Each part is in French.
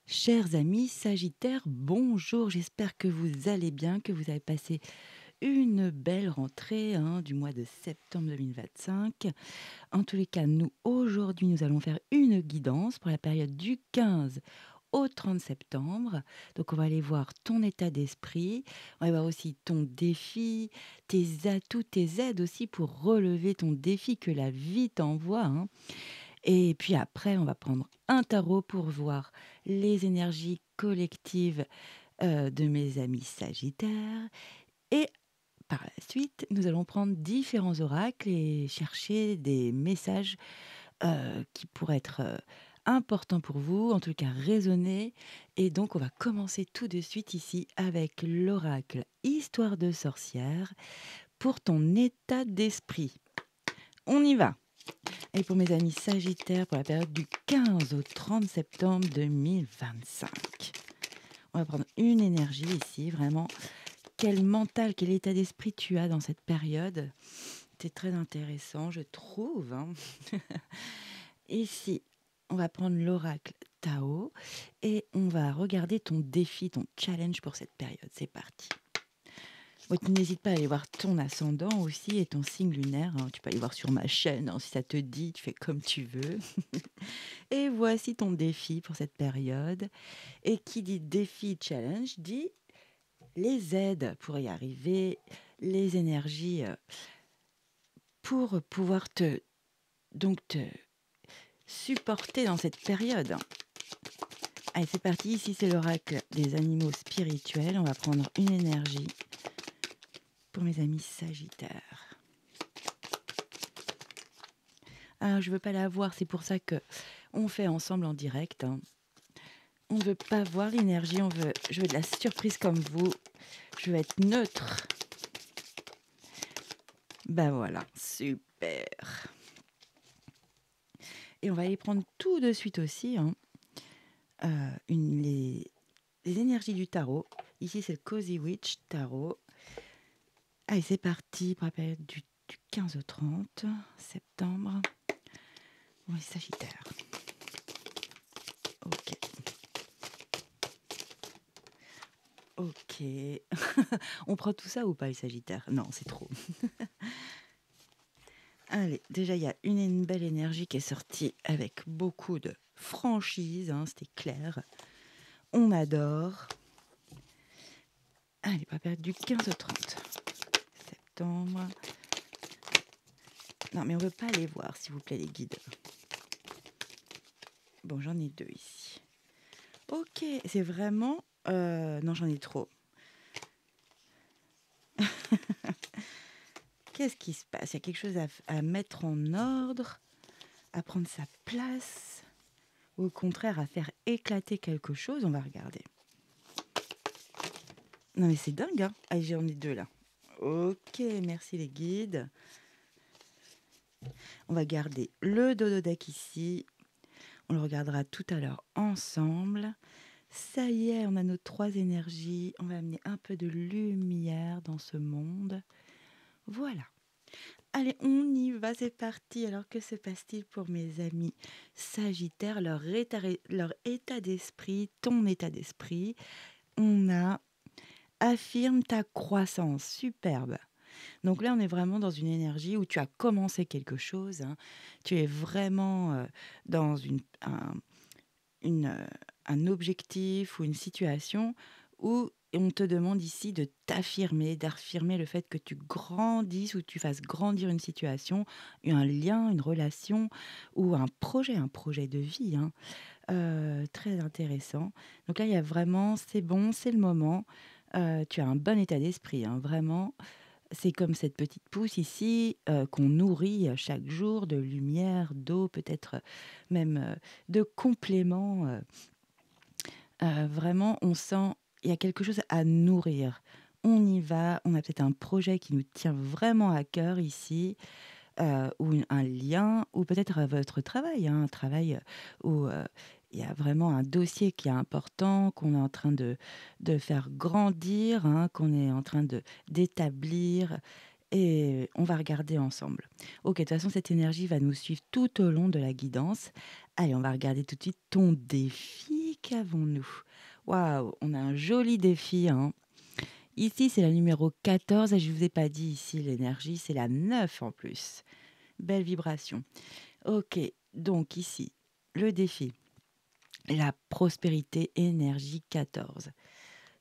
Chers amis Sagittaires, bonjour, j'espère que vous allez bien, que vous avez passé une belle rentrée du mois de septembre 2025. En tous les cas, nous, aujourd'hui, nous allons faire une guidance pour la période du 15 au 30 septembre. Donc, on va aller voir ton état d'esprit, on va voir aussi ton défi, tes atouts, tes aides aussi pour relever ton défi que la vie t'envoie. Et puis après, on va prendre un tarot pour voir les énergies collectives de mes amis Sagittaires. Et par la suite, nous allons prendre différents oracles et chercher des messages qui pourraient être importants pour vous, en tout cas résonner. Et donc, on va commencer tout de suite ici avec l'oracle Histoire de sorcière pour ton état d'esprit. On y va. Et pour mes amis Sagittaires, pour la période du 15 au 30 septembre 2025. On va prendre une énergie ici, vraiment. Quel mental, quel état d'esprit tu as dans cette période. C'est très intéressant, je trouve. Ici, on va prendre l'oracle Tao et on va regarder ton défi, ton challenge pour cette période. C'est parti. Ouais, tu n'hésites pas à aller voir ton ascendant aussi et ton signe lunaire. Tu peux aller voir sur ma chaîne, si ça te dit, tu fais comme tu veux. Et voici ton défi pour cette période. Et qui dit défi, challenge, dit les aides pour y arriver, les énergies pour pouvoir te supporter dans cette période. Allez, c'est parti. Ici, c'est l'oracle des animaux spirituels. On va prendre une énergie pour mes amis Sagittaires. Ah, je veux pas la voir, c'est pour ça que on fait ensemble en direct. On ne veut pas voir l'énergie, je veux de la surprise comme vous. Je veux être neutre. Ben voilà, super. Et on va aller prendre tout de suite aussi les énergies du tarot. Ici, c'est le Cozy Witch Tarot. Allez, c'est parti pour la période du 15 au 30 septembre. Bon, les Sagittaires. Ok. Ok. On prend tout ça ou pas, les Sagittaires? Non, c'est trop. Allez, déjà, il y a une belle énergie qui est sortie avec beaucoup de franchise, c'était clair. On adore. Allez, pas perdre du 15 au 30 septembre. Non, mais on ne veut pas aller voir, s'il vous plaît, les guides. Bon, j'en ai deux ici. Ok, c'est vraiment... non, j'en ai trop. Qu'est-ce qui se passe? Il y a quelque chose à mettre en ordre, à prendre sa place, ou au contraire à faire éclater quelque chose? On va regarder. Non mais c'est dingue, hein. Ah, j'en ai deux là. Ok, merci les guides. On va garder le dodo deck ici. On le regardera tout à l'heure ensemble. Ça y est, on a nos trois énergies. On va amener un peu de lumière dans ce monde. Voilà. Allez, on y va, c'est parti. Alors, que se passe-t-il pour mes amis Sagittaires, leur état d'esprit, ton état d'esprit? On a affirme ta croissance, superbe. Donc là, on est vraiment dans une énergie où tu as commencé quelque chose. Tu es vraiment dans une, un objectif ou une situation où on te demande ici de t'affirmer, d'affirmer le fait que tu grandisses ou tu fasses grandir une situation, un lien, une relation ou un projet de vie. Très intéressant. Donc là, il y a vraiment, c'est bon, c'est le moment. Tu as un bon état d'esprit, vraiment. C'est comme cette petite pousse ici qu'on nourrit chaque jour de lumière, d'eau, peut-être même de compléments. Vraiment, on sent il y a quelque chose à nourrir. On y va, on a peut-être un projet qui nous tient vraiment à cœur ici, ou un lien, ou peut-être votre travail, un travail où il y a vraiment un dossier qui est important, qu'on est en train de faire grandir, qu'on est en train d'établir. Et on va regarder ensemble. Ok, de toute façon, cette énergie va nous suivre tout au long de la guidance. Allez, on va regarder tout de suite ton défi. qu'avons-nous? Waouh, on a un joli défi, hein. Ici, c'est la numéro 14 et je ne vous ai pas dit ici l'énergie, c'est la 9 en plus. Belle vibration. OK, donc ici, le défi, la prospérité, énergie 14.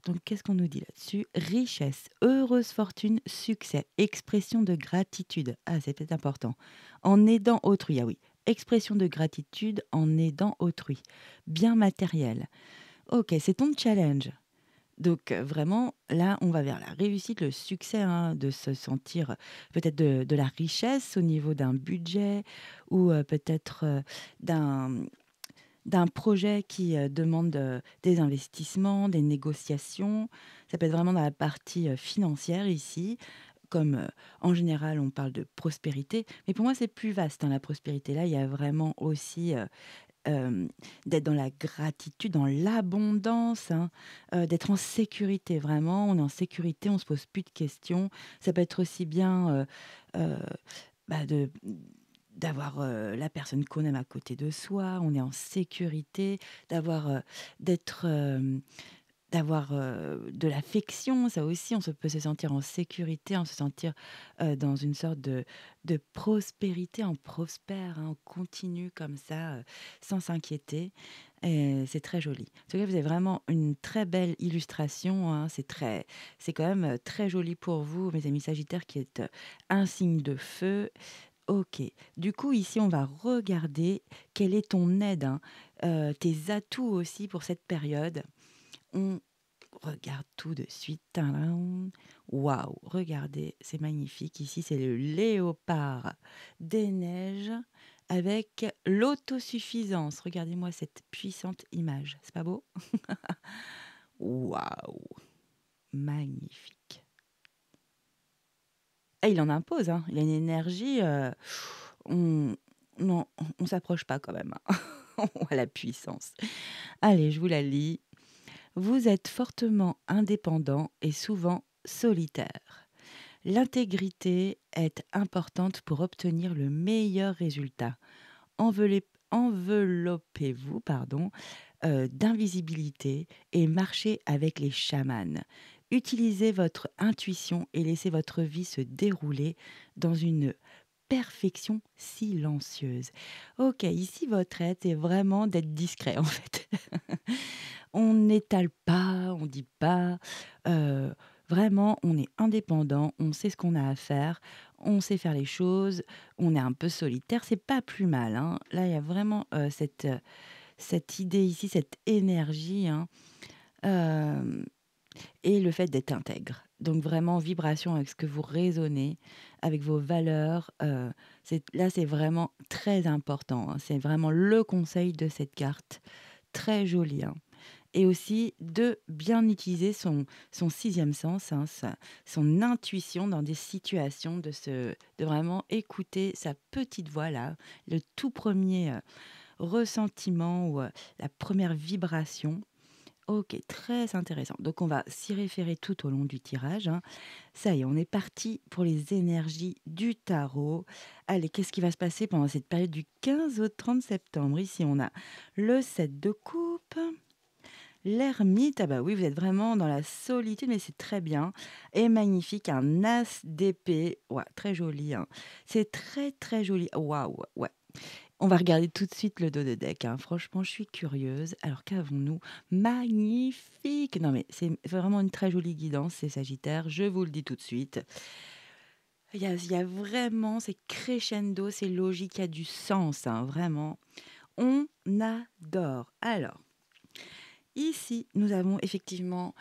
Donc, qu'est-ce qu'on nous dit là-dessus? Richesse, heureuse fortune, succès, expression de gratitude. Ah, c'est peut-être important. En aidant autrui, ah oui. Expression de gratitude en aidant autrui. Bien matériel. Ok, c'est ton challenge. Donc, vraiment, là, on va vers la réussite, le succès, hein, de se sentir peut-être de la richesse au niveau d'un budget ou peut-être d'un projet qui, demande, des investissements, des négociations. Ça peut être vraiment dans la partie, financière ici, comme, en général on parle de prospérité. Mais pour moi c'est plus vaste, hein, la prospérité. Là, il y a vraiment aussi, hem, d'être dans la gratitude, dans l'abondance, hein, d'être en sécurité. Vraiment, on est en sécurité, on se pose plus de questions. Ça peut être aussi bien, heu, de d'avoir, la personne qu'on aime à côté de soi, on est en sécurité, d'avoir, d'être, d'avoir, de l'affection, ça aussi, peut se sentir en sécurité, se sentir, dans une sorte de prospérité, on prospère, hein, on continue comme ça, sans s'inquiéter et c'est très joli. En tout cas, vous avez vraiment une très belle illustration, hein, c'est quand même, très joli pour vous, mes amis sagittaires, qui êtes, un signe de feu. OK. Du coup, ici, on va regarder quelle est ton aide, hein, tes atouts aussi pour cette période. On regarde tout de suite. Tadam! Waouh! Regardez, c'est magnifique. Ici, c'est le léopard des neiges avec l'autosuffisance. Regardez-moi cette puissante image. C'est pas beau? Waouh! Magnifique. Ah, il en impose, hein. Il a une énergie, on non, on s'approche pas quand même, hein. On a la puissance. Allez, je vous la lis. Vous êtes fortement indépendant et souvent solitaire. L'intégrité est importante pour obtenir le meilleur résultat. Enveloppez-vous d'invisibilité et marchez avec les chamans. Utilisez votre intuition et laissez votre vie se dérouler dans une perfection silencieuse. Ok, ici votre aide est vraiment d'être discret en fait. On n'étale pas, on dit pas. Heu, Vraiment, on est indépendant, on sait ce qu'on a à faire, on sait faire les choses, on est un peu solitaire, c'est pas plus mal, hein. Là, il y a vraiment, cette idée ici, cette énergie, hein, hem et le fait d'être intègre. Donc vraiment vibration avec ce que vous raisonnez, avec vos valeurs, c'est vraiment très important, hein. C'est vraiment le conseil de cette carte. Très joli, hein. Et aussi de bien utiliser son 6e sens, hein, son intuition dans des situations, de vraiment écouter sa petite voix là, le tout premier ressentiment ou la première vibration. OK, très intéressant. Donc on va s'y référer tout au long du tirage, hein. Ça y est, on est parti pour les énergies du tarot. Allez, qu'est-ce qui va se passer pendant cette période du 15 au 30 septembre? Ici, on a le 7 de coupe. L'ermite, ah bah oui, vous êtes vraiment dans la solitude, mais c'est très bien et magnifique. Un as d'épée, ouais, très joli, hein. C'est très, très joli. Waouh, ouais. On va regarder tout de suite le dos de deck, hein. Franchement, je suis curieuse. Alors, qu'avons-nous? Magnifique! Non, mais c'est vraiment une très jolie guidance, ces Sagittaires. Je vous le dis tout de suite. Il y a vraiment, c'est crescendo, c'est logique, il y a du sens, hein, vraiment. On adore. Alors, ici, nous avons effectivement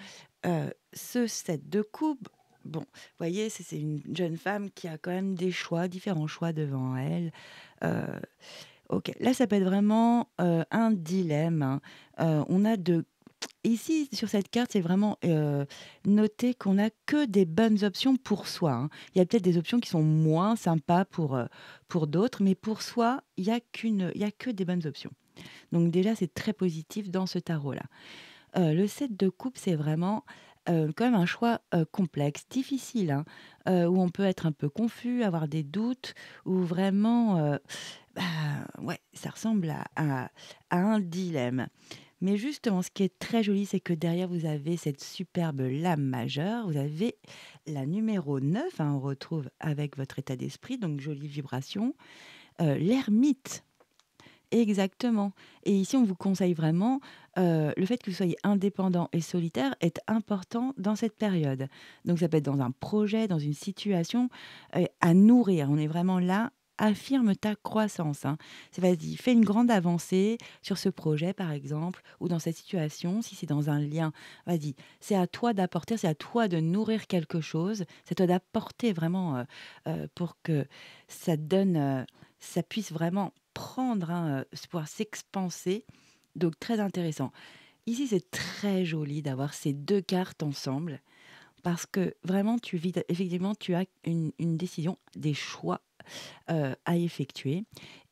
ce set de coupe. Bon, vous voyez, c'est une jeune femme qui a quand même des choix, différents choix devant elle. Euh, ok, là, ça peut être vraiment un dilemme, hein. On a de Ici, sur cette carte, c'est vraiment noté qu'on n'a que des bonnes options pour soi, hein. Il y a peut-être des options qui sont moins sympas pour d'autres, mais pour soi, il y a que des bonnes options. Donc déjà, c'est très positif dans ce tarot-là. Le set de coupe, c'est vraiment, quand même un choix, complexe, difficile, hein, où on peut être un peu confus, avoir des doutes, où vraiment, bah, ouais, ça ressemble à un dilemme. Mais justement, ce qui est très joli, c'est que derrière, vous avez cette superbe lame majeure. Vous avez la numéro 9, hein, on retrouve avec votre état d'esprit, donc jolie vibration. L'ermite, exactement. Et ici, on vous conseille vraiment, le fait que vous soyez indépendant et solitaire est important dans cette période. Donc ça peut être dans un projet, dans une situation, à nourrir. On est vraiment là, affirme ta croissance, hein. C'est vas-y, fais une grande avancée sur ce projet, par exemple, ou dans cette situation. Si c'est dans un lien, vas-y, c'est à toi d'apporter, c'est à toi de nourrir quelque chose. C'est à toi d'apporter vraiment, pour que ça donne, ça puisse vraiment prendre, hein, pouvoir s'expanser, donc très intéressant. Ici, c'est très joli d'avoir ces 2 cartes ensemble parce que vraiment tu vis effectivement, tu as une décision, des choix à effectuer.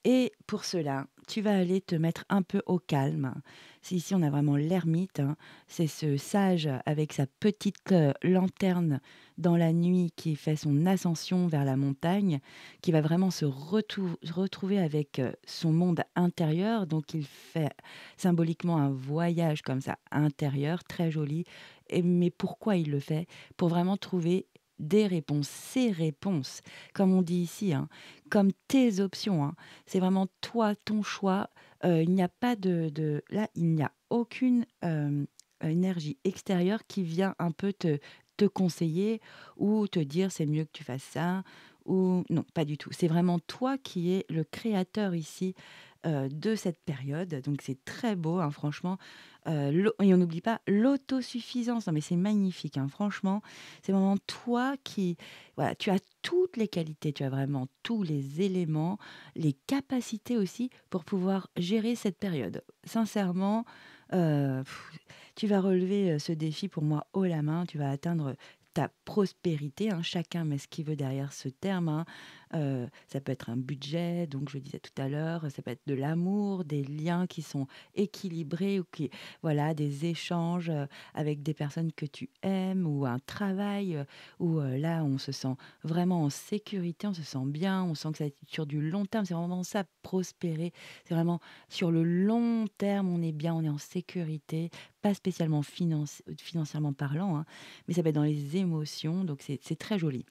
Et pour cela, tu vas aller te mettre un peu au calme. C'est ici, on a vraiment l'ermite, hein. C'est ce sage avec sa petite lanterne dans la nuit qui fait son ascension vers la montagne, qui va vraiment se retrouver avec son monde intérieur. Donc, il fait symboliquement un voyage comme ça intérieur, très joli. Mais pourquoi il le fait? Pour vraiment trouver des réponses, ces réponses, comme on dit ici, hein, comme tes options, hein. C'est vraiment toi, ton choix. Il n'y a pas là, il n'y a aucune, énergie extérieure qui vient un peu te conseiller ou te dire: «C'est mieux que tu fasses ça» ou non, pas du tout. C'est vraiment toi qui es le créateur ici, de cette période. Donc c'est très beau, hein, franchement. Et on n'oublie pas l'autosuffisance. Non mais c'est magnifique, hein, franchement. C'est vraiment toi qui voilà, tu as toutes les qualités, tu as vraiment tous les éléments, les capacités aussi pour pouvoir gérer cette période. Sincèrement, heu, tu vas relever, ce défi pour moi haut la main. Tu vas atteindre ta prospérité, hein. Chacun met ce qu'il veut derrière ce terme, hein. Ça peut être un budget, donc je le disais tout à l'heure, ça peut être de l'amour, des liens qui sont équilibrés ou qui voilà, des échanges, avec des personnes que tu aimes ou un travail, où, là, on se sent vraiment en sécurité, on se sent bien, on sent que ça va être sur du long terme. C'est vraiment ça, prospérer. C'est vraiment sur le long terme, on est bien, on est en sécurité, pas spécialement financièrement parlant, hein, mais ça peut être dans les émotions, donc c'est très joli.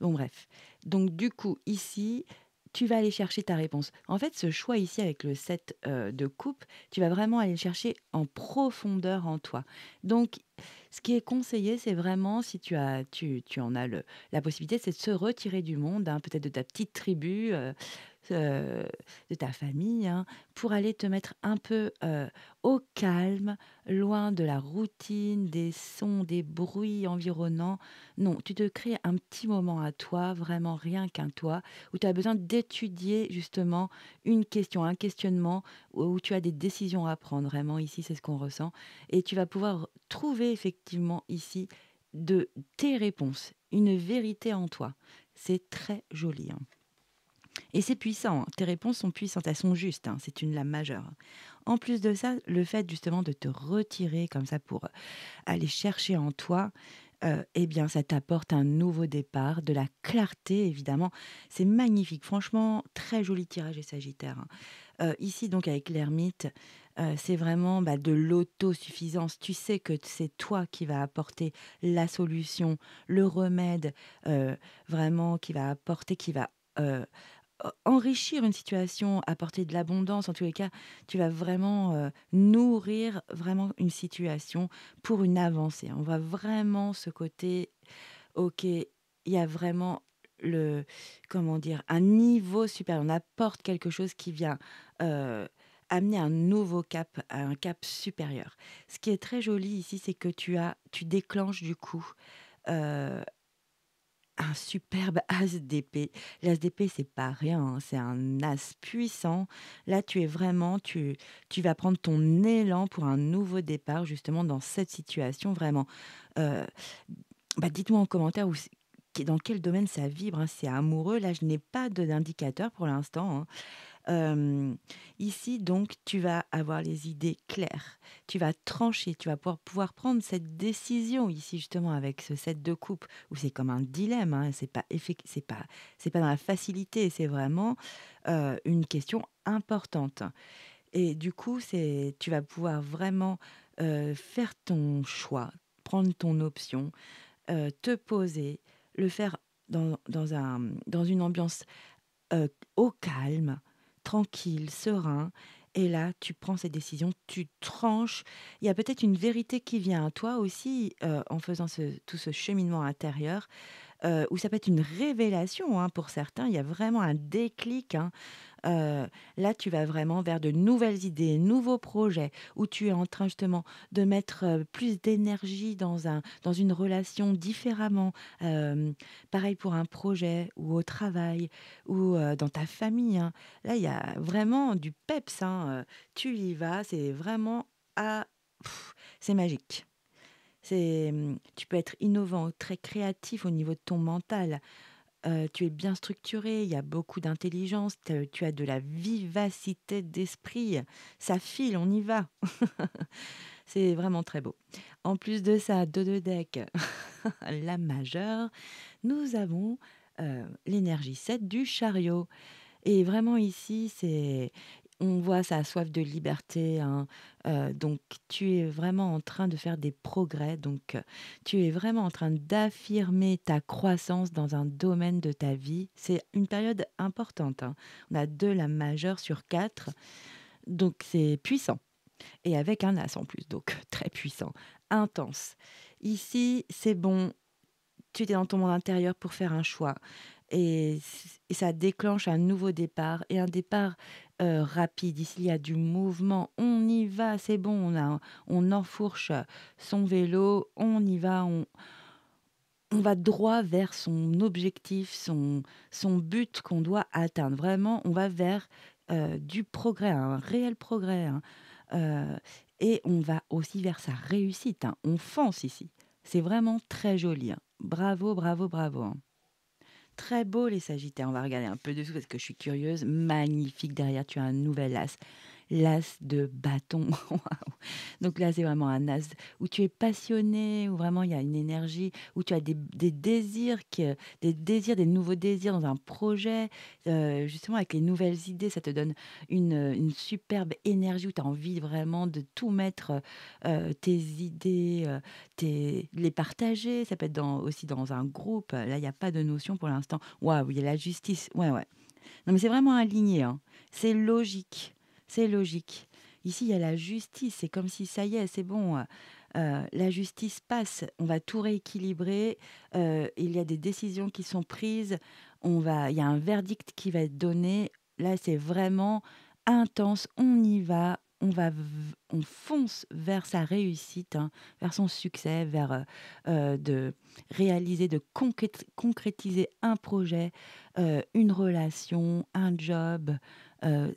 Bon bref, donc du coup ici, tu vas aller chercher ta réponse. En fait, ce choix ici avec le 7 de coupe, tu vas vraiment aller le chercher en profondeur en toi. Donc ce qui est conseillé, c'est vraiment si tu en as la possibilité, c'est de se retirer du monde, hein, peut-être de ta petite tribu, heu, de ta famille, hein, pour aller te mettre un peu, au calme, loin de la routine, des sons, des bruits environnants. Non, tu te crées un petit moment à toi, vraiment rien qu'un toi, où tu as besoin d'étudier justement une question, un questionnement, où tu as des décisions à prendre. Vraiment, ici, c'est ce qu'on ressent. Et tu vas pouvoir trouver effectivement ici de tes réponses, une vérité en toi. C'est très joli, hein. Et c'est puissant, hein. Tes réponses sont puissantes, elles sont justes, hein. C'est une lame majeure. En plus de ça, le fait justement de te retirer comme ça pour aller chercher en toi, eh bien, ça t'apporte un nouveau départ, de la clarté évidemment. C'est magnifique, franchement, très joli tirage les Sagittaires, hein. Ici donc avec l'ermite, c'est vraiment, bah, de l'autosuffisance. Tu sais que c'est toi qui va apporter la solution, le remède, vraiment qui va apporter, qui va, enrichir une situation, apporter de l'abondance. En tous les cas, tu vas vraiment, nourrir vraiment une situation pour une avancée. On voit vraiment ce côté, OK, il y a vraiment le comment dire? Un niveau supérieur. On apporte quelque chose qui vient, heu, amener un nouveau cap, un cap supérieur. Ce qui est très joli ici, c'est que tu déclenches du coup, heu un superbe as d'épée. L'as d'épée, c'est pas rien, hein, c'est un as puissant. Là, tu es vraiment tu vas prendre ton élan pour un nouveau départ, justement, dans cette situation, vraiment. Heu, Bah, dites-moi en commentaire dans quel domaine ça vibre, hein. C'est amoureux? Là, je n'ai pas d'indicateur pour l'instant, hein. Hem, Ici donc, tu vas avoir les idées claires, tu vas trancher, tu vas pouvoir prendre cette décision ici justement avec ce 7 de coupe où c'est comme un dilemme, hein, c'est pas dans la facilité, c'est vraiment, une question importante. Et du coup, tu vas pouvoir vraiment, faire ton choix, prendre ton option, te poser, le faire dans une ambiance, au calme, tranquille, serein et là, tu prends ces décisions, tu tranches. Il y a peut-être une vérité qui vient à toi aussi, en faisant tout ce cheminement intérieur, ou ça peut être une révélation, hein, pour certains. Il y a vraiment un déclic, hein. Là, tu vas vraiment vers de nouvelles idées, nouveaux projets, où tu es en train justement de mettre, plus d'énergie dans une relation différemment. Pareil pour un projet ou au travail ou, dans ta famille, hein. Là, il y a vraiment du peps, hein, tu y vas, c'est vraiment à c'est magique. Tu peux être innovant, très créatif au niveau de ton mental. Tu es bien structuré, il y a beaucoup d'intelligence, tu as de la vivacité d'esprit. Ça file, on y va. C'est vraiment très beau. En plus de ça, dos de deck, la majeure, nous avons, l'énergie 7 du chariot. Et vraiment ici, on voit sa soif de liberté, hein, donc tu es vraiment en train de faire des progrès, donc tu es vraiment en train d'affirmer ta croissance dans un domaine de ta vie. C'est une période importante, hein. On a 2 la majeure sur 4, donc c'est puissant et avec un as en plus, donc très puissant, intense. Ici, c'est bon, tu étais dans ton monde intérieur pour faire un choix et ça déclenche un nouveau départ et un départ, rapide. Ici, il y a du mouvement. On y va, c'est bon, on enfourche son vélo, on y va, on va droit vers son objectif, son but qu'on doit atteindre. Vraiment, on va vers, du progrès, un réel progrès, hein, heu et on va aussi vers sa réussite, hein. On fonce ici. C'est vraiment très joli, hein. Bravo, bravo, bravo, hein. Très beau les sagittaires. On va regarder un peu dessous parce que je suis curieuse. Magnifique derrière, tu as un nouvel as. L'as de bâton. Waouh! Donc là, c'est vraiment un as où tu es passionné, où vraiment il y a une énergie, où tu as des désirs, des nouveaux désirs dans un projet. Justement, avec les nouvelles idées, ça te donne une superbe énergie où tu as envie vraiment de tout mettre, tes idées, les partager. Ça peut être aussi dans un groupe. Là, il y a pas de notion pour l'instant. Waouh, il y a la justice. Ouais, ouais. Non, mais c'est vraiment aligné, hein. C'est logique, c'est logique. Ici, il y a la justice, c'est comme si ça y est, c'est bon, la justice passe, on va tout rééquilibrer, il y a des décisions qui sont prises, il y a un verdict qui va être donné. Là, c'est vraiment intense, on y va, on fonce vers sa réussite, hein, vers son succès, vers, de réaliser, de concrétiser un projet, une relation, un job,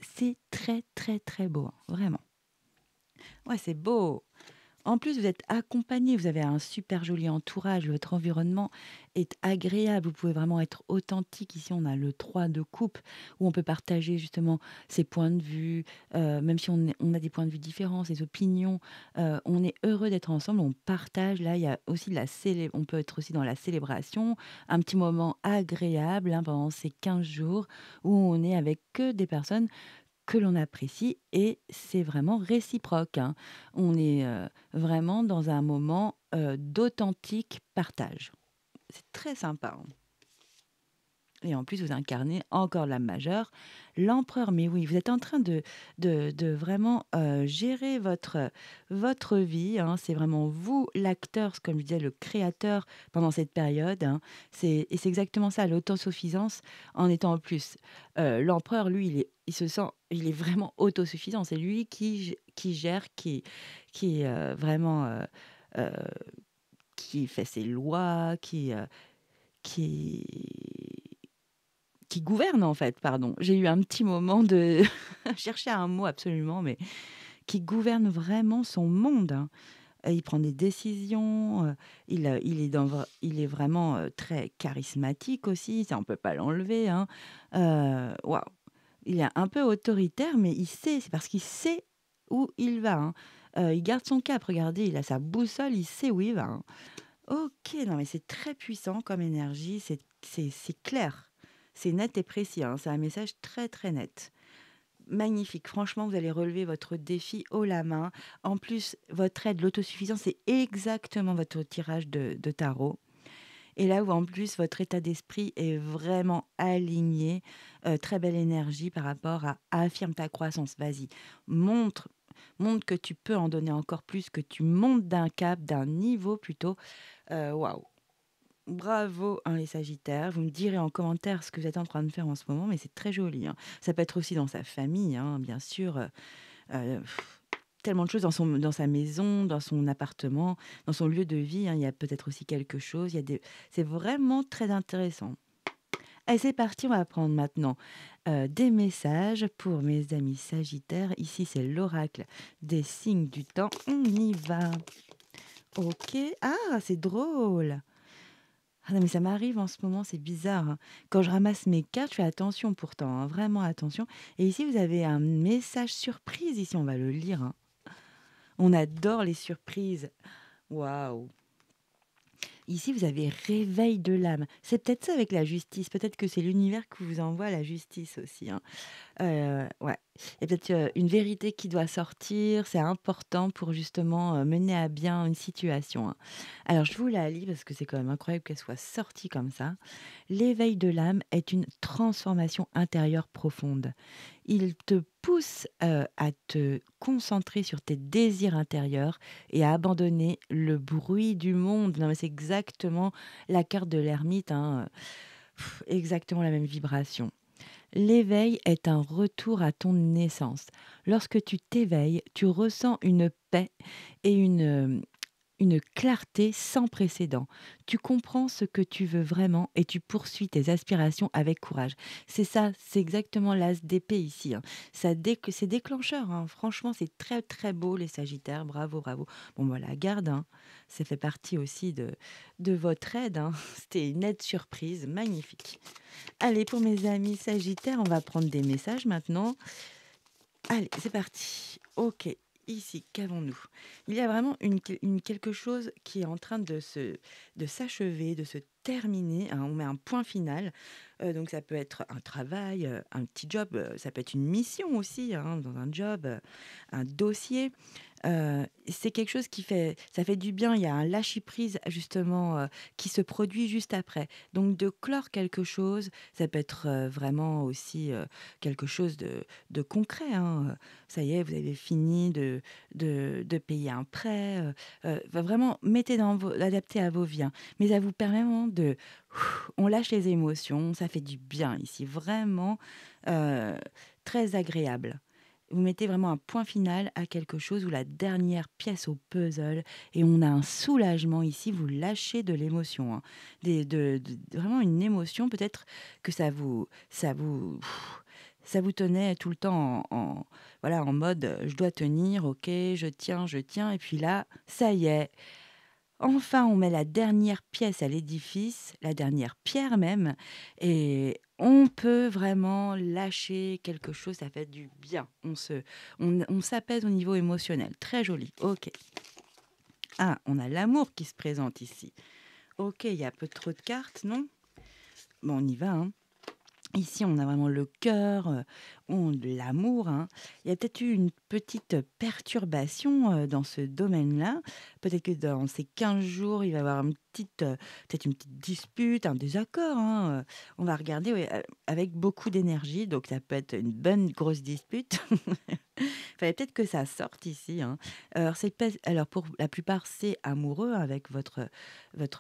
c'est très, très, très beau, hein, vraiment. Ouais, c'est beau. En plus, vous êtes accompagné, vous avez un super joli entourage, votre environnement est agréable, vous pouvez vraiment être authentique. Ici, on a le 3 de coupe où on peut partager justement ses points de vue, même si on a des points de vue différents, ses opinions, on est heureux d'être ensemble, on partage. Là, il y a aussi on peut être aussi dans la célébration, un petit moment agréable, hein, pendant ces 15 jours où on est avec que des personnes que l'on apprécie et c'est vraiment réciproque, hein. On est, vraiment dans un moment, d'authentique partage. C'est très sympa, hein. Et en plus, vous incarnez encore la majeure, l'empereur. Mais oui, vous êtes en train de vraiment, gérer votre vie, hein. C'est vraiment vous l'acteur, comme je disais, le créateur pendant cette période, hein. C'est exactement ça, l'autosuffisance en étant en plus, l'empereur, lui, il est vraiment autosuffisant. C'est lui qui gère, qui, vraiment, heu, qui fait ses lois, qui qui gouverne en fait, pardon. J'ai eu un petit moment de chercher un mot absolument, mais qui gouverne vraiment son monde, hein. Il prend des décisions, il est vraiment, très charismatique aussi, ça on peut pas l'enlever, hein. Waouh! Il est un peu autoritaire, mais c'est parce qu'il sait où il va, hein. Il garde son cap, regardez, il a sa boussole, il sait où il va, hein. OK, non mais c'est très puissant comme énergie, c'est clair. C'est net et précis, hein, c'est un message très, très net. magnifique. Franchement, vous allez relever votre défi haut la main. En plus, votre aide, l'autosuffisance, c'est exactement votre tirage de tarot. Et là où en plus votre état d'esprit est vraiment aligné, très belle énergie par rapport à affirme ta croissance. Vas-y, montre montre que tu peux en donner encore plus, que tu montes d'un cap, d'un niveau plutôt. Waouh! Bravo, hein, les Sagittaires. Vous me direz en commentaire ce que vous êtes en train de faire en ce moment, mais c'est très joli, hein. Ça peut être aussi dans sa famille, hein, bien sûr, heu, tellement de choses dans sa maison, dans son appartement, dans son lieu de vie, hein. Il y a peut-être aussi quelque chose, il y a des c'est vraiment très intéressant. Allez, c'est parti, on va prendre maintenant, des messages pour mes amis sagittaires. Ici, c'est l'oracle des signes du temps. On y va. OK. Ah, c'est drôle! Ah non, mais ça m'arrive en ce moment, c'est bizarre, hein. Quand je ramasse mes cartes, je fais attention pourtant, hein, vraiment attention. Et ici, vous avez un message surprise, ici, on va le lire, hein. On adore les surprises. Waouh! Ici, vous avez réveil de l'âme. C'est peut-être ça avec la justice. Peut-être que c'est l'univers qui vous envoie la justice aussi, hein. Ouais. Il y a peut-être, une vérité qui doit sortir, c'est important pour justement, mener à bien une situation, hein. Alors je vous la lis parce que c'est quand même incroyable qu'elle soit sortie comme ça. L'éveil de l'âme est une transformation intérieure profonde. Il te pousse, à te concentrer sur tes désirs intérieurs et à abandonner le bruit du monde. Non mais c'est exactement la carte de l'ermite, hein, exactement la même vibration. L'éveil est un retour à ton naissance. Lorsque tu t'éveilles, tu ressens une paix et une clarté sans précédent. Tu comprends ce que tu veux vraiment et tu poursuis tes aspirations avec courage. C'est ça, c'est exactement l'as d'épée ici, hein. C'est déclencheur, hein. Franchement, c'est très très beau les Sagittaires. Bravo, bravo. Bon, voilà, garde, hein. Ça fait partie aussi de votre aide, hein. C'était une aide surprise, magnifique. Allez, pour mes amis Sagittaires, on va prendre des messages maintenant. Allez, c'est parti. OK, ici, qu'avons-nous? Il y a vraiment quelque chose qui est en train de s'achever, de se terminer, hein. On met un point final. Donc ça peut être un travail, un petit job, ça peut être une mission aussi, hein, dans un job, un dossier. C'est quelque chose qui fait ça fait du bien. Il y a un lâcher prise justement, qui se produit juste après. Donc de clore quelque chose, ça peut être, vraiment aussi, quelque chose de concret, hein, ça y est, vous avez fini de payer un prêt, vraiment mettez dans vos adaptez à vos vies, hein. Mais ça vous permet vraiment de on lâche les émotions, ça fait du bien ici, vraiment, heu, très agréable. Vous mettez vraiment un point final à quelque chose ou la dernière pièce au puzzle et on a un soulagement ici, vous lâchez de l'émotion, hein. Vraiment une émotion peut-être que ça vous tenait tout le temps voilà, en mode, «Je dois tenir, OK, je tiens» et puis là, ça y est, enfin, on met la dernière pièce à l'édifice, la dernière pierre même, et on peut vraiment lâcher quelque chose, ça fait du bien. On s'apaise au niveau émotionnel. Très joli. OK. Ah, on a l'amour qui se présente ici. OK, il y a un peu trop de cartes, non? Bon, on y va, hein. Ici, on a vraiment le cœur, on de l'amour, hein. Il y a peut-être eu une petite perturbation, dans ce domaine-là. Peut-être que dans ces 15 jours, il va y avoir peut-être une petite dispute, un désaccord, hein, on va regarder, ouais, avec beaucoup d'énergie, donc ça peut être une bonne grosse dispute. Fallait peut-être que ça sorte ici, hein. Alors pour la plupart, c'est amoureux avec votre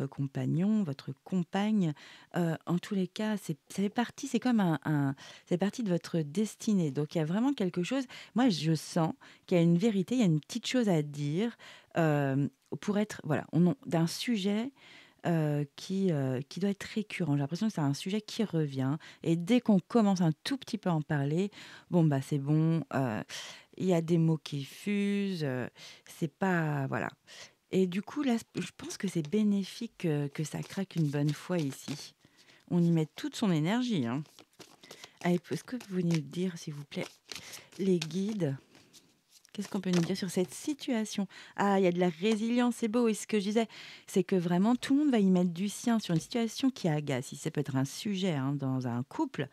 compagnon, votre compagne. En tous les cas, ça fait partie c'est comme ça fait partie de votre destinée. Donc il y a vraiment quelque chose moi je sens qu'il y a une vérité, il y a une petite chose à dire, pour être voilà, on d'un sujet, qui doit être récurrent. J'ai l'impression que c'est un sujet qui revient et dès qu'on commence un tout petit peu à en parler, bon, bah, c'est bon, il y a des mots qui fusent, c'est pas voilà et du coup, là, je pense que c'est bénéfique, que ça craque une bonne fois ici. On y met toute son énergie, hein. Allez, est-ce que vous venez me dire, s'il vous plaît, les guides, qu'est-ce qu'on peut nous dire sur cette situation? Ah, il y a de la résilience, c'est beau et ce que je disais, c'est que vraiment tout le monde va y mettre du sien sur une situation qui agace. Si ça peut être un sujet, hein, dans un couple,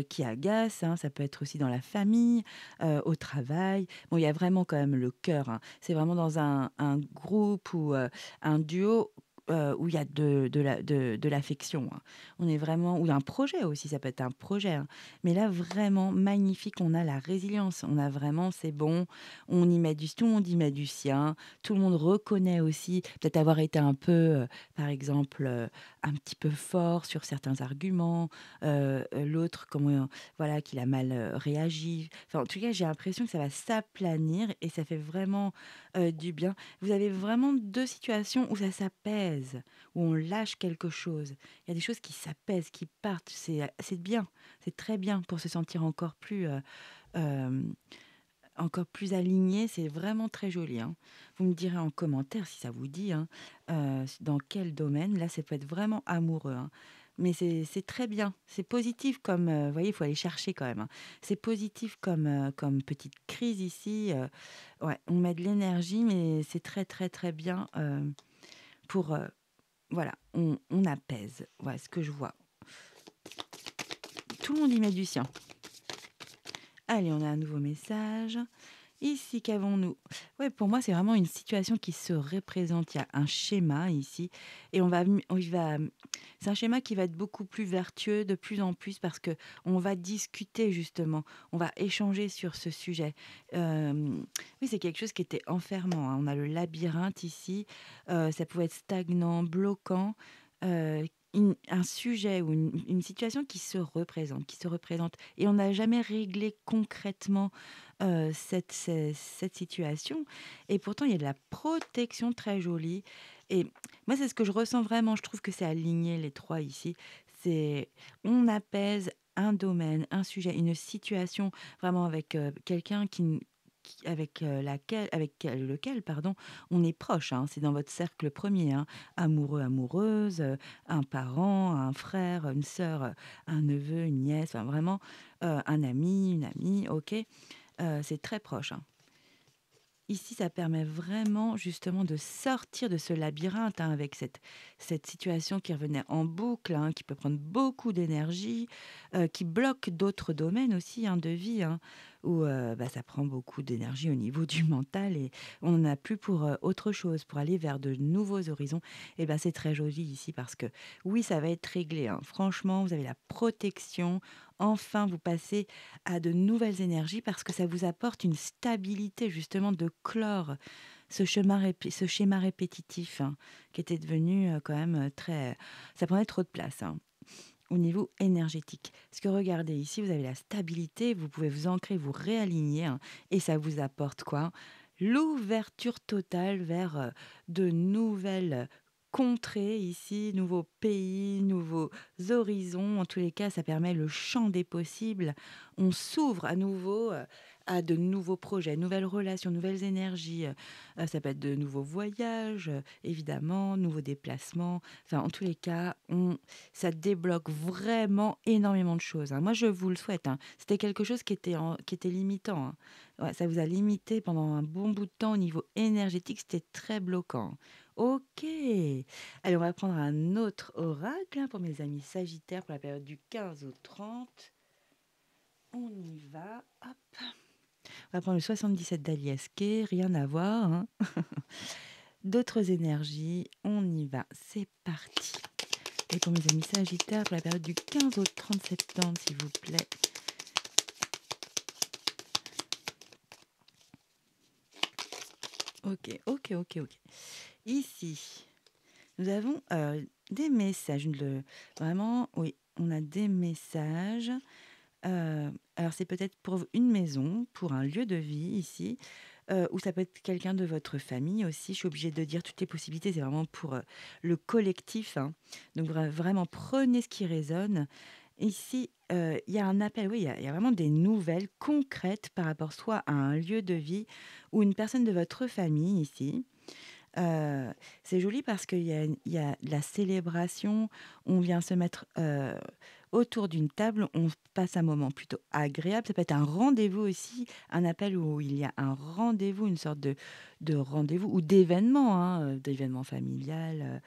qui agacent, hein. Ça peut être aussi dans la famille, au travail. Bon, il y a vraiment quand même le cœur, hein. C'est vraiment dans un groupe ou un duo, où il y a de l'affection, hein. On est vraiment ou un projet aussi, ça peut être un projet, hein. Mais là, vraiment magnifique, on a la résilience. On a vraiment c'est bon, on y met du tout le monde y met du sien. Tout le monde reconnaît aussi peut-être avoir été un peu, par exemple, un petit peu fort sur certains arguments, l'autre comment, voilà, qu'il a mal, réagi. Enfin, en tout cas, j'ai l'impression que ça va s'aplanir et ça fait vraiment, du bien. Vous avez vraiment 2 situations où ça s'apaise, où on lâche quelque chose. Il y a des choses qui s'apaisent, qui partent, c'est bien, c'est très bien pour se sentir hem, encore plus aligné, c'est vraiment très joli, hein. Vous me direz en commentaire si ça vous dit, hein, dans quel domaine. Là, ça peut être vraiment amoureux, hein. Mais c'est très bien, c'est positif comme, vous voyez, il faut aller chercher quand même, hein. C'est positif comme petite crise ici, ouais, on met de l'énergie, mais c'est très, très, très bien, pour, voilà, on apaise. Voilà ce que je vois. Tout le monde y met du sien. Allez, on a un nouveau message. Ici, qu'avons-nous? Ouais, pour moi, c'est vraiment une situation qui se représente. Il y a un schéma ici et c'est un schéma qui va être beaucoup plus vertueux de plus en plus parce que on va discuter justement, on va échanger sur ce sujet. Oui, c'est quelque chose qui était enfermant, hein. On a le labyrinthe ici, ça pouvait être stagnant, bloquant, heu, un sujet ou une situation qui se représente et on n'a jamais réglé concrètement cette situation et pourtant il y a de la protection très jolie et moi c'est ce que je ressens vraiment, je trouve que c'est aligné les 3 ici. C'est on apaise un domaine, un sujet, une situation vraiment avec, quelqu'un avec lequel pardon, on est proche, hein. C'est dans votre cercle premier, hein. Amoureux, amoureuse, un parent, un frère, une sœur, un neveu, une nièce, enfin vraiment, un ami, une amie, OK? C'est très proche, hein. Ici, ça permet vraiment justement de sortir de ce labyrinthe, hein, avec cette situation qui revenait en boucle, hein, qui peut prendre beaucoup d'énergie, qui bloque d'autres domaines aussi, hein, de vie, hein, où, bah, ça prend beaucoup d'énergie au niveau du mental et on n'en a plus pour, autre chose, pour aller vers de nouveaux horizons et ben c'est très joli ici parce que oui, ça va être réglé, hein. Franchement, vous avez la protection. Enfin, vous passez à de nouvelles énergies parce que ça vous apporte une stabilité justement de clore ce schéma répétitif, hein, qui était devenu quand même très... Ça prenait trop de place, hein, au niveau énergétique. Parce que regardez, ici, vous avez la stabilité, vous pouvez vous ancrer, vous réaligner, hein, et ça vous apporte quoi? L'ouverture totale vers de nouvelles contrées ici, nouveaux pays, nouveaux horizons. En tous les cas, ça permet le champ des possibles. On s'ouvre à nouveau à de nouveaux projets, nouvelles relations, nouvelles énergies. Ça peut être de nouveaux voyages, évidemment, nouveaux déplacements. Enfin, en tous les cas, ça débloque vraiment énormément de choses, hein. Moi, je vous le souhaite, hein. C'était quelque chose qui était limitant, hein. Ouais, ça vous a limité pendant un bon bout de temps au niveau énergétique, c'était très bloquant. OK. Allez, on va prendre un autre oracle, hein, pour mes amis sagittaires pour la période du 15 au 30. On y va. Hop. On va prendre le 77 d'Aliasqué, rien à voir, hein. D'autres énergies, on y va. C'est parti. Et pour mes amis sagittaires pour la période du 15 au 30 septembre, s'il vous plaît. OK, OK, OK, OK. Ici, nous avons, des messages, vraiment, oui, on a des messages, alors c'est peut-être pour une maison, pour un lieu de vie ici, ou ça peut être quelqu'un de votre famille aussi. Je suis obligée de dire toutes les possibilités, c'est vraiment pour, le collectif, hein. Donc vraiment prenez ce qui résonne. Ici, il y a un appel, oui, il y a vraiment des nouvelles concrètes par rapport soit à un lieu de vie ou une personne de votre famille ici. Heu, c'est joli parce qu'il y a de la célébration, on vient se mettre, autour d'une table, on passe un moment plutôt agréable. Ça peut être un rendez-vous aussi, un appel où il y a un rendez-vous, une sorte de rendez-vous ou d'événement, hein, d'événement familial,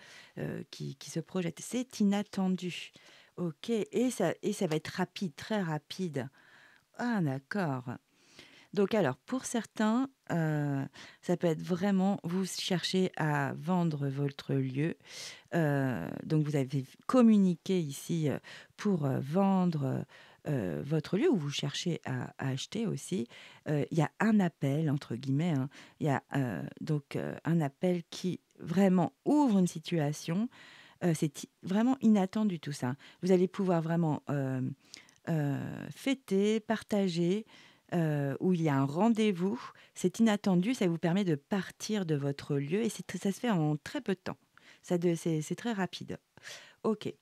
qui se projette. C'est inattendu. OK et ça va être rapide, très rapide? Ah d'accord. Donc alors pour certains, ça peut être vraiment vous cherchez à vendre votre lieu, donc vous avez communiqué ici, pour, vendre, votre lieu ou vous cherchez à acheter aussi. Il y a «un appel» entre guillemets, hein. Il y a, donc, un appel qui vraiment ouvre une situation, c'est vraiment inattendu tout ça. Vous allez pouvoir vraiment, fêter, partager, où il y a un rendez-vous. C'est inattendu, ça vous permet de partir de votre lieu et ça se fait en très peu de temps. C'est très rapide. OK.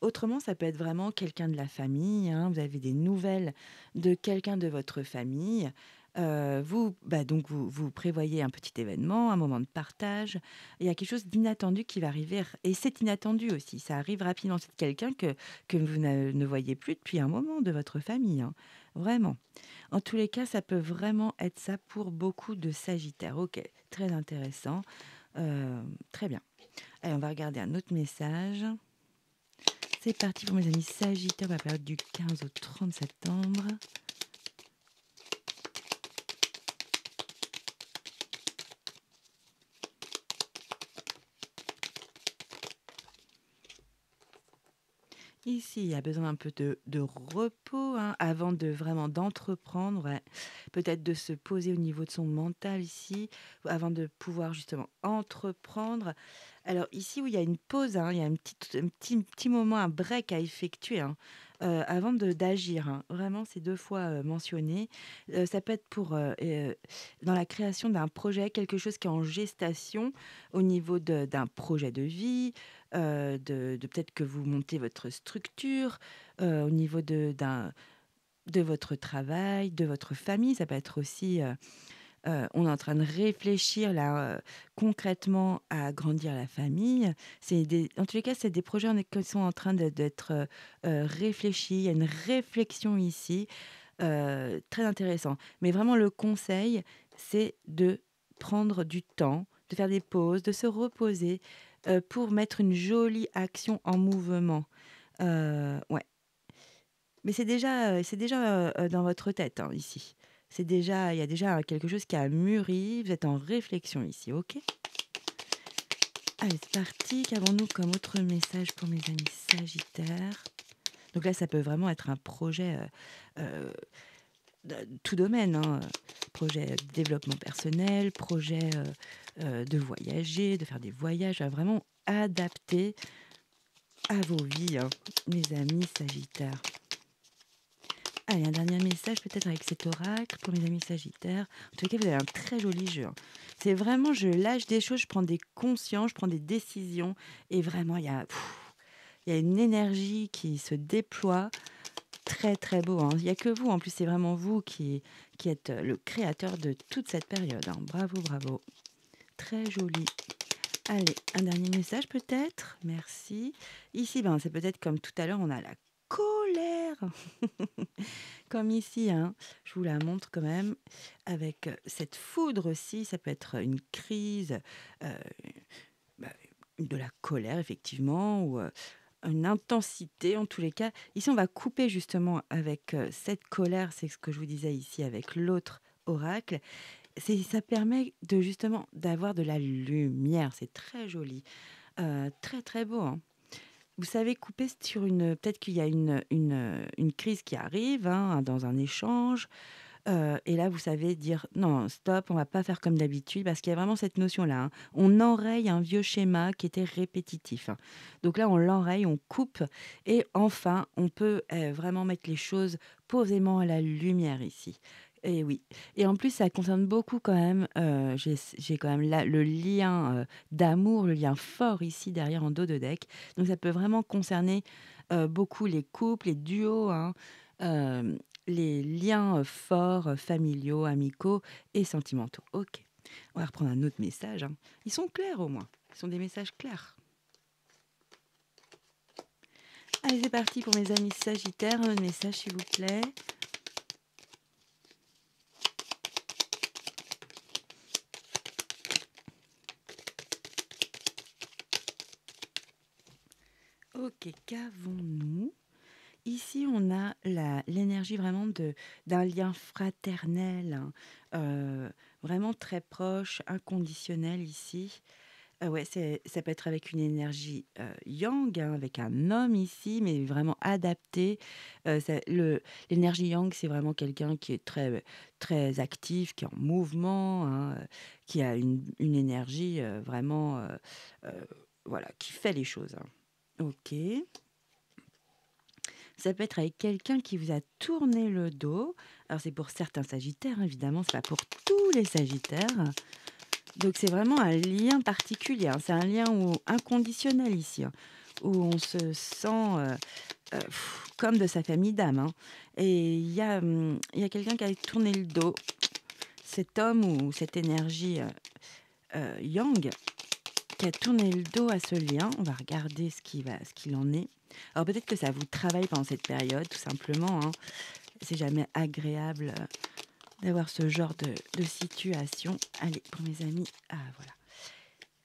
Autrement, ça peut être vraiment quelqu'un de la famille, hein, vous avez des nouvelles de quelqu'un de votre famille. Donc vous prévoyez un petit événement, un moment de partage. Il y a quelque chose d'inattendu qui va arriver et c'est inattendu aussi. Ça arrive rapidement. C'est quelqu'un que vous ne voyez plus depuis un moment de votre famille, hein, vraiment. En tous les cas, ça peut vraiment être ça pour beaucoup de sagittaires. OK, très intéressant. Très bien. Allez, on va regarder un autre message. C'est parti pour mes amis sagittaires, la période du 15 au 30 septembre. Ici, il y a besoin d'un peu de repos, hein, avant de vraiment d'entreprendre, ouais. Peut-être de se poser au niveau de son mental ici, avant de pouvoir justement entreprendre. Alors ici, où il y a une pause, hein, il y a un petit moment, un break à effectuer, hein, avant d'agir, hein. Vraiment, c'est 2 fois, mentionné. Ça peut être dans la création d'un projet, quelque chose qui est en gestation au niveau d'un projet de vie, de peut-être que vous montez votre structure, au niveau de votre travail, de votre famille. Ça peut être aussi, on est en train de réfléchir là, concrètement à agrandir la famille. En tous les cas, c'est des projets qui sont en train d'être, réfléchis. Il y a une réflexion ici, très intéressant. Mais vraiment le conseil, c'est de prendre du temps, de faire des pauses, de se reposer, pour mettre une jolie action en mouvement. Ouais, mais c'est déjà dans votre tête, hein, ici. Il y a déjà quelque chose qui a mûri, vous êtes en réflexion ici, OK? Allez, c'est parti. Qu'avons-nous comme autre message pour mes amis sagittaires? Donc là, ça peut vraiment être un projet, de tout domaine, hein, projet de développement personnel, projet, de voyager, de faire des voyages, vraiment adapté à vos vies, hein, mes amis sagittaires. Allez, un dernier message peut-être avec cet oracle pour mes amis sagittaires. En tout cas, vous avez un très joli jeu, hein. C'est vraiment, je lâche des choses, je prends des consciences, je prends des décisions et vraiment, il y a une énergie qui se déploie. Très, très beau, hein. Il y a que vous, en plus, c'est vraiment vous qui êtes, le créateur de toute cette période, hein. Bravo, bravo. Très joli. Allez, un dernier message peut-être? Merci. Ici, ben, c'est peut-être comme tout à l'heure, on a la colère. Comme ici, hein, je vous la montre quand même avec, cette foudre aussi, ça peut être une crise, heu, bah, de la colère effectivement ou, une intensité en tous les cas. Ici, on va couper justement avec, cette colère, c'est ce que je vous disais ici avec l'autre oracle. Ça permet de justement d'avoir de la lumière, c'est très joli, très, très beau, hein. Vous savez couper sur peut-être qu'il y a une crise qui arrive, hein, dans un échange, et là, vous savez dire: «Non, stop, on va pas faire comme d'habitude», parce qu'il y a vraiment cette notion-là, hein. On enraye un vieux schéma qui était répétitif, hein. Donc là, on l'enraye, on coupe et enfin, on peut, vraiment mettre les choses posément à la lumière ici et oui et en plus, ça concerne beaucoup quand même, j'ai quand même là le lien, d'amour, le lien fort ici derrière en dos de deck. Donc ça peut vraiment concerner, beaucoup les couples, les duos, hein, hem les liens, forts, familiaux, amicaux et sentimentaux. OK. On va reprendre un autre message, hein. Ils sont clairs au moins. Ce sont des messages clairs. Allez, c'est parti pour mes amis sagittaires. Un autre message, s'il vous plaît. OK, qu'avons-nous? Ici, on a l'énergie vraiment d'un lien fraternel, hein, vraiment très proche, inconditionnel ici. Ouais, ça peut être avec une énergie, yang, hein, avec un homme ici, mais vraiment adapté. L'énergie yang, c'est vraiment quelqu'un qui est très actif, qui est en mouvement, hein, qui a une énergie, vraiment, voilà, qui fait les choses, hein. OK. Ça peut être avec quelqu'un qui vous a tourné le dos. Alors c'est pour certains sagittaires, hein, évidemment, c'est pas pour tous les sagittaires. Donc c'est vraiment un lien particulier, hein. C'est un lien inconditionnel ici, hein, où on se sent comme de sa famille d'âme, hein. Et il y a quelqu'un qui a tourné le dos, cet homme ou cette énergie yang, qui a tourné le dos à ce lien. On va regarder ce qu'il en est. Alors peut-être que ça vous travaille pendant cette période, tout simplement, hein. C'est jamais agréable d'avoir ce genre de situation. Allez, pour mes amis, ah voilà.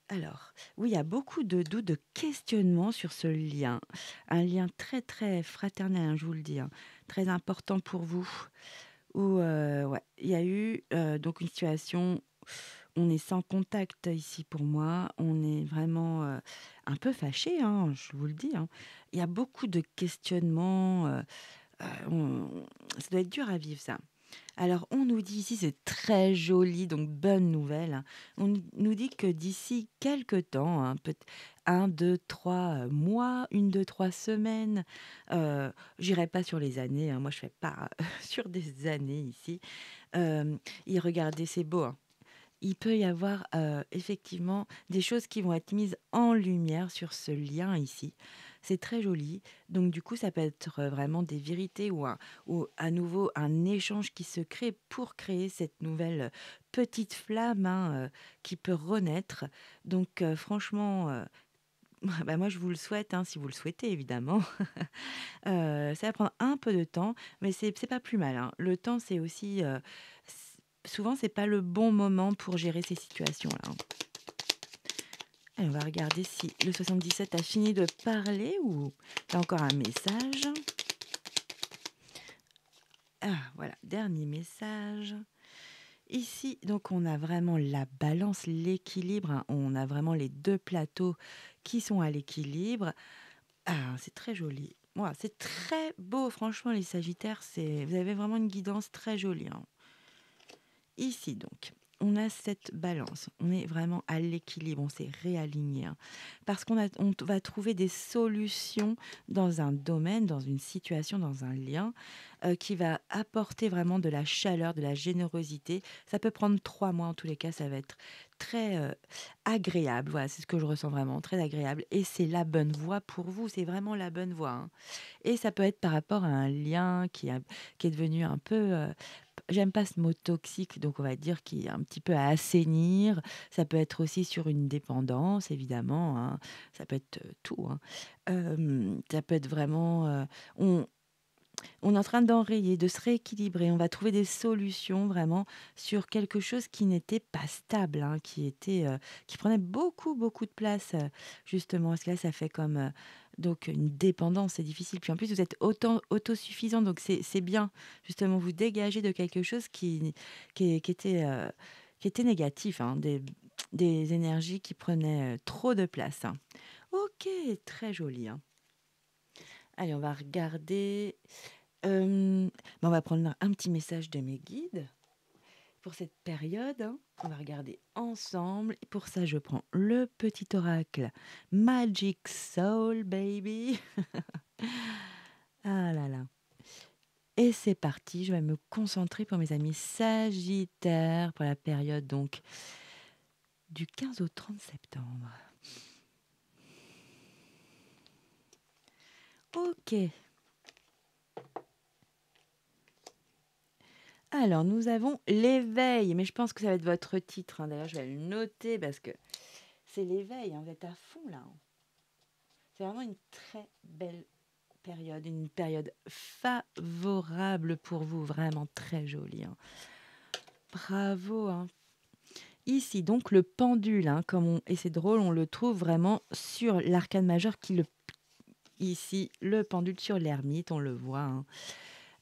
Alors, oui, il y a beaucoup de doutes, de questionnements sur ce lien. Un lien très, très fraternel, hein, je vous le dis, hein, très important pour vous. Où, ouais, il y a eu donc une situation, on est sans contact ici pour moi, on est vraiment un peu fâché, hein, je vous le dis, hein. Il y a beaucoup de questionnements, ça doit être dur à vivre ça. Alors, on nous dit ici, c'est très joli, donc bonne nouvelle, hein. Nous dit que d'ici quelques temps, hein, peut 1, 2, 3 mois, 1, 2, 3 semaines, j'irai pas sur les années, hein, moi je fais pas sur des années ici. Et regardez, c'est beau, hein. Il peut y avoir effectivement des choses qui vont être mises en lumière sur ce lien ici. C'est très joli. Donc du coup, ça peut être vraiment des vérités ou à nouveau un échange qui se crée pour créer cette nouvelle petite flamme, hein, qui peut renaître. Donc franchement, bah, moi je vous le souhaite, hein, si vous le souhaitez évidemment. Ça va prendre un peu de temps, mais c'est pas plus mal, hein. Le temps, c'est aussi, souvent, c'est pas le bon moment pour gérer ces situations-là, hein. Allez, on va regarder si le 77 a fini de parler ou il y a encore un message. Ah, voilà, dernier message. Ici, donc, on a vraiment la balance, l'équilibre, hein. On a vraiment les 2 plateaux qui sont à l'équilibre. Ah, c'est très joli. Voilà, c'est très beau, franchement, les sagittaires, vous avez vraiment une guidance très jolie, hein. Ici donc, on a cette balance, on est vraiment à l'équilibre, on s'est réaligné, hein, parce on va trouver des solutions dans un domaine, dans une situation, dans un lien, qui va apporter vraiment de la chaleur, de la générosité. Ça peut prendre 3 mois en tous les cas, ça va être très, agréable. Voilà, c'est ce que je ressens vraiment, très agréable et c'est la bonne voie pour vous, c'est vraiment la bonne voie, hein. Et ça peut être par rapport à un lien qui est devenu un peu, j'aime pas ce mot toxique, donc on va dire qui est un petit peu à assainir. Ça peut être aussi sur une dépendance, évidemment, hein. Ça peut être, tout, hein. Ça peut être vraiment, on est en train d'enrayer, de se rééquilibrer. On va trouver des solutions vraiment sur quelque chose qui n'était pas stable, hein, qui prenait beaucoup, beaucoup de place, justement. Parce que là, ça fait comme donc une dépendance, c'est difficile. Puis en plus, vous êtes autant autosuffisant, donc c'est bien. Justement, vous dégagez de quelque chose qui était négatif, hein, des énergies qui prenaient trop de place, hein. Ok, très joli, hein. Allez, on va regarder. On va prendre un petit message de mes guides pour cette période, hein. On va regarder ensemble. Et pour ça, je prends le petit oracle Magic Soul Baby. Ah là là. Et c'est parti, je vais me concentrer pour mes amis Sagittaires pour la période donc du 15 au 30 septembre. Ok. Alors, nous avons l'éveil, mais je pense que ça va être votre titre, hein. D'ailleurs, je vais le noter parce que c'est l'éveil, hein. Vous êtes à fond là, hein. C'est vraiment une très belle période, une période favorable pour vous, vraiment très jolie, hein. Bravo, hein. Ici, donc, le pendule, hein, et c'est drôle, on le trouve vraiment sur l'arcane majeur ici le pendule sur l'ermite, on le voit, hein.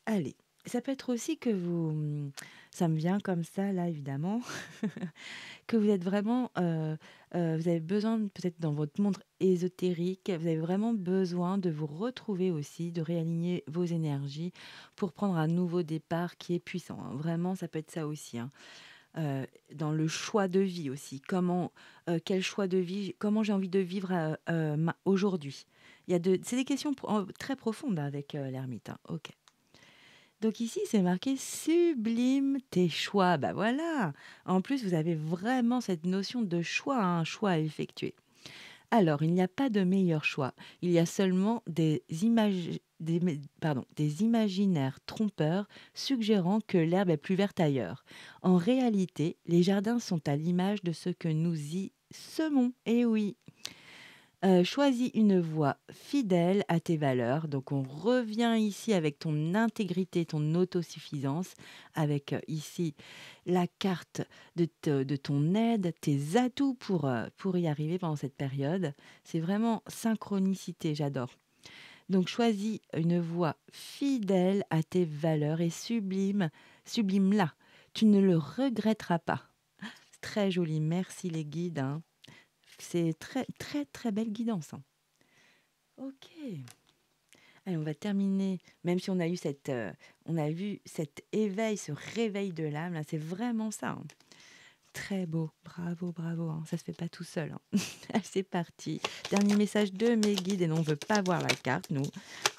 Allez, ça peut être aussi que ça me vient comme ça là évidemment, que vous êtes vraiment, vous avez besoin peut-être dans votre monde ésotérique, vous avez vraiment besoin de vous retrouver aussi, de réaligner vos énergies pour prendre un nouveau départ qui est puissant, hein. Vraiment, ça peut être ça aussi, hein. Heu, dans le choix de vie aussi. Quel choix de vie comment j'ai envie de vivre, ma aujourd'hui? Il y a de C'est des questions très profondes avec, l'ermite, hein. OK. Donc ici, c'est marqué: «Sublime tes choix». Bah, voilà! En plus, vous avez vraiment cette notion de choix, hein, un choix à effectuer. Alors, il n'y a pas de meilleur choix. Il y a seulement des imaginaires trompeurs suggérant que l'herbe est plus verte ailleurs. En réalité, les jardins sont à l'image de ce que nous y semons. Eh oui! Choisis une voie fidèle à tes valeurs. Donc on revient ici avec ton intégrité, ton autosuffisance, avec, ici la carte de ton aide, tes atouts pour y arriver pendant cette période. C'est vraiment synchronicité, j'adore. Donc choisis une voie fidèle à tes valeurs et sublime-la. Tu ne le regretteras pas. C'est très joli, merci les guides, hein. C'est très, très, très belle guidance, hein. OK. Allez, on va terminer, même si on a vu cet éveil, ce réveil de l'âme là, c'est vraiment ça, hein. Très beau, bravo, bravo, hein, ça se fait pas tout seul, hein. Allez, c'est parti. Dernier message de mes guides et non, on veut pas voir la carte, nous,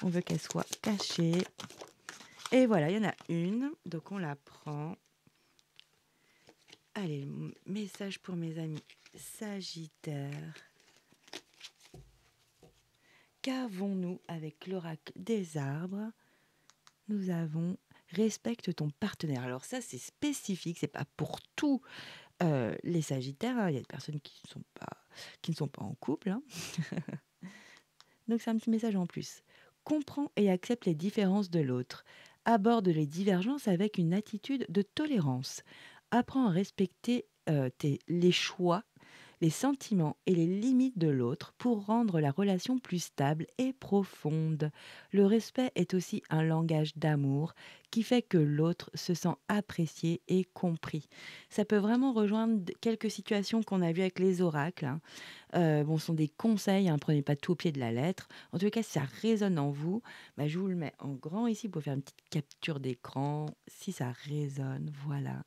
on veut qu'elle soit cachée et voilà, il y en a une, donc on la prend. Allez, message pour mes amis sagittaires. Qu'avons-nous avec l'oracle des arbres? Nous avons respecte ton partenaire. Alors ça, c'est spécifique, c'est pas pour tous les sagittaires, hein. Il y a des personnes qui ne sont pas en couple, hein. Donc c'est un petit message en plus. Comprends et accepte les différences de l'autre. Aborde les divergences avec une attitude de tolérance. Apprends à respecter les choix, les sentiments et les limites de l'autre pour rendre la relation plus stable et profonde. Le respect est aussi un langage d'amour qui fait que l'autre se sent apprécié et compris. Ça peut vraiment rejoindre quelques situations qu'on a vues avec les oracles, hein. Bon, ce sont des conseils, hein, prenez pas tout au pied de la lettre. En tout cas, si ça résonne en vous, bah, je vous le mets en grand ici pour faire une petite capture d'écran, si ça résonne, voilà.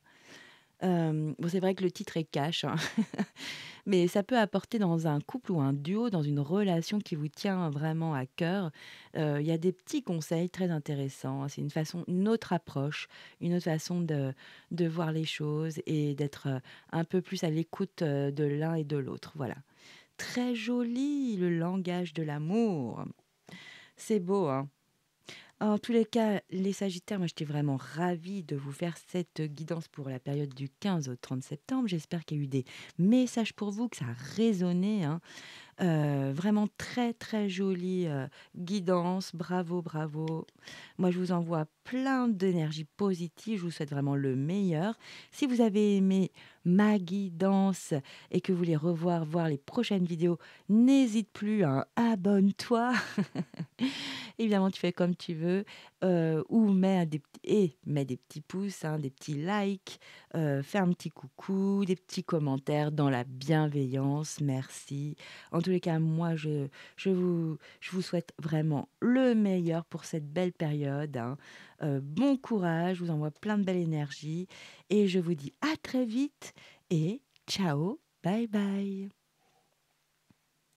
Bon, c'est vrai que le titre est cash, hein, mais ça peut apporter dans un couple ou un duo, dans une relation qui vous tient vraiment à cœur. Il y a des petits conseils très intéressants. C'est une autre approche, une autre façon de voir les choses et d'être, un peu plus à l'écoute, de l'un et de l'autre, voilà. Très joli, le langage de l'amour. C'est beau, hein? En tous les cas, les Sagittaires, moi, j'étais vraiment ravie de vous faire cette guidance pour la période du 15 au 30 septembre. J'espère qu'il y a eu des messages pour vous, que ça a résonné, hein. Vraiment très, très jolie, guidance. Bravo, bravo. Moi, je vous envoie plein d'énergie positive. Je vous souhaite vraiment le meilleur. Si vous avez aimé ma guidance et que vous voulez voir les prochaines vidéos, n'hésite plus, hein, abonne-toi. Évidemment, tu fais comme tu veux, ou mets des petits pouces, hein, des petits likes, fais un petit coucou, des petits commentaires dans la bienveillance. Merci. En tous les cas, moi, je vous souhaite vraiment le meilleur pour cette belle période, hein. Bon courage, je vous envoie plein de belle énergie et je vous dis à très vite et ciao, bye bye.